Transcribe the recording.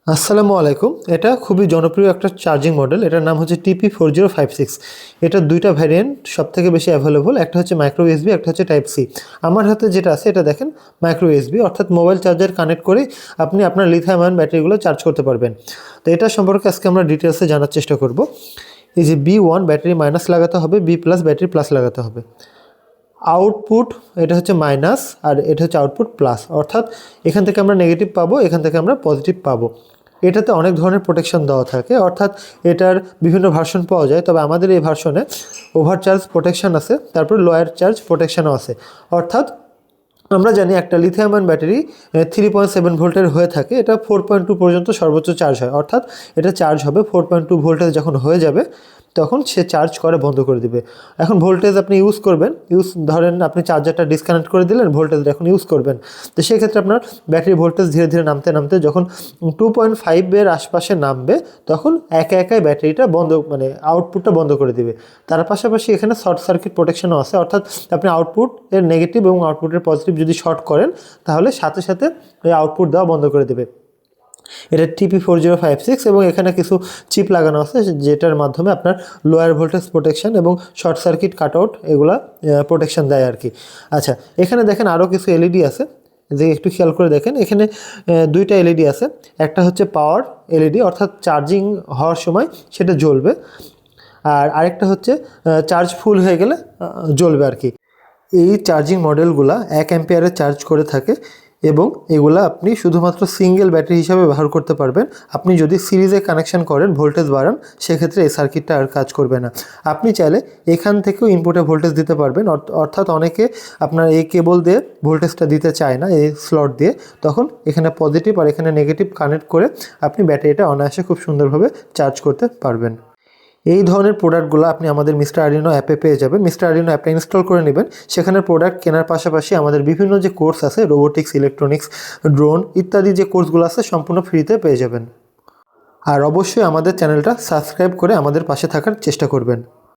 আসসালামু আলাইকুম। এটা খুবই জনপ্রিয় একটা চার্জিং মডেল। এটার নাম হচ্ছে TP4056। এটার দুইটা ভ্যারিয়েন্ট সবথেকে বেশি অ্যাভেলেবল। একটা হচ্ছে মাইক্রো ইউএসবি, একটা হচ্ছে টাইপ সি। আমার হাতে যেটা আছে এটা দেখেন মাইক্রো ইউএসবি, অর্থাৎ মোবাইল চার্জার কানেক্ট করে আপনি আপনার লিথিয়াম আয়ন ব্যাটারিগুলো চার্জ করতে পারবেন। তো এটা সম্পর্কে আজকে আমরা ডিটেলসে জানার চেষ্টা করব। এই যে B1 ব্যাটারি মাইনাস লাগাতে হবে, B+ ব্যাটারি প্লাস লাগাতে হবে। আউটপুট এটা হচ্ছে মাইনাস আর এটা হচ্ছে আউটপুট প্লাস, অর্থাৎ এখান থেকে আমরা নেগেটিভ পাবো, এখান থেকে আমরা পজিটিভ পাবো। এটাতে অনেক ধরনের প্রোটেকশন দেওয়া থাকে, অর্থাৎ এটার বিভিন্ন ভার্সন পাওয়া যায়, তবে আমাদের এই ভার্সনে ওভারচার্জ প্রোটেকশন আছে, তারপর লোয়ার চার্জ প্রোটেকশনও আছে। অর্থাৎ আমরা জানি একটা লিথিয়াম আয়ন ব্যাটারি 3.7 ভোল্টের হয়ে থাকে, এটা 4.2 পর্যন্ত সর্বোচ্চ চার্জ হয়, অর্থাৎ এটা চার্জ হবে 4.2 ভোল্টেজ যখন হয়ে যাবে তখন সে চার্জ করা বন্ধ করে দিবে। এখন ভোল্টেজ আপনি ইউজ করবেন, ধরেন আপনি চার্জারটা ডিসকানেক্ট করে দিলেন, ভোল্টেজটা এখন ইউজ করবেন, তো সেক্ষেত্রে আপনার ব্যাটারি ভোল্টেজ ধীরে ধীরে নামতে নামতে যখন 2.5 আশপাশে নামবে তখন একা একাই ব্যাটারিটা বন্ধ, মানে আউটপুটটা বন্ধ করে দিবে। তার পাশাপাশি এখানে শর্ট সার্কিট প্রোটেকশনও আছে, অর্থাৎ আপনি আউটপুট এর নেগেটিভ এবং আউটপুটের পজিটিভ যদি শর্ট করেন তাহলে সাথে সাথে ওই আউটপুট দেওয়া বন্ধ করে দেবে। এটা TP4056 এবং এখানে কিছু চিপ লাগানো আছে যেটার মাধ্যমে আপনার লোয়ার ভোল্টেজ প্রোটেকশন এবং শর্ট সার্কিট কাটআউট এগুলা প্রোটেকশন দেয় আর কি। আচ্ছা, এখানে দেখেন আরও কিছু এলইডি আছে, যে একটু খেয়াল করে দেখেন এখানে দুইটা এলইডি আছে। একটা হচ্ছে পাওয়ার এলইডি, অর্থাৎ চার্জিং হওয়ার সময় সেটা জ্বলবে, আর আরেকটা হচ্ছে চার্জ ফুল হয়ে গেলে জ্বলবে আর কি। এই চার্জিং মডেলগুলা 1 অ্যাম্পিয়ারে চার্জ করে থাকে এবং এগুলা আপনি শুধুমাত্র সিঙ্গেল ব্যাটারি হিসাবে ব্যবহার করতে পারবেন। আপনি যদি সিরিজে কানেকশন করেন, ভোল্টেজ বাড়ান, সেক্ষেত্রে এই সার্কিটটা আর কাজ করবে না। আপনি চাইলে এখান থেকেও ইনপুটে ভোল্টেজ দিতে পারবেন, অর্থাৎ অনেকে আপনার এই কেবল দিয়ে ভোল্টেজটা দিতে চায় না, এই স্লট দিয়ে, তখন এখানে পজিটিভ আর এখানে নেগেটিভ কানেক্ট করে আপনি ব্যাটারিটা অনায়াসে খুব সুন্দরভাবে চার্জ করতে পারবেন। এই ধরনের প্রোডাক্টগুলো আপনি আমাদের মিস্টার আরডিনো অ্যাপে পেয়ে যাবেন। মিস্টার আরডিনো অ্যাপটা ইনস্টল করে নেবেন, সেখানে প্রোডাক্ট কেনার পাশাপাশি আমাদের বিভিন্ন যে কোর্স আছে, রোবোটিক্স, ইলেকট্রনিক্স, ড্রোন ইত্যাদি যে কোর্সগুলো আছে সম্পূর্ণ ফ্রিতে পেয়ে যাবেন। আর অবশ্যই আমাদের চ্যানেলটা সাবস্ক্রাইব করে আমাদের পাশে থাকার চেষ্টা করবেন।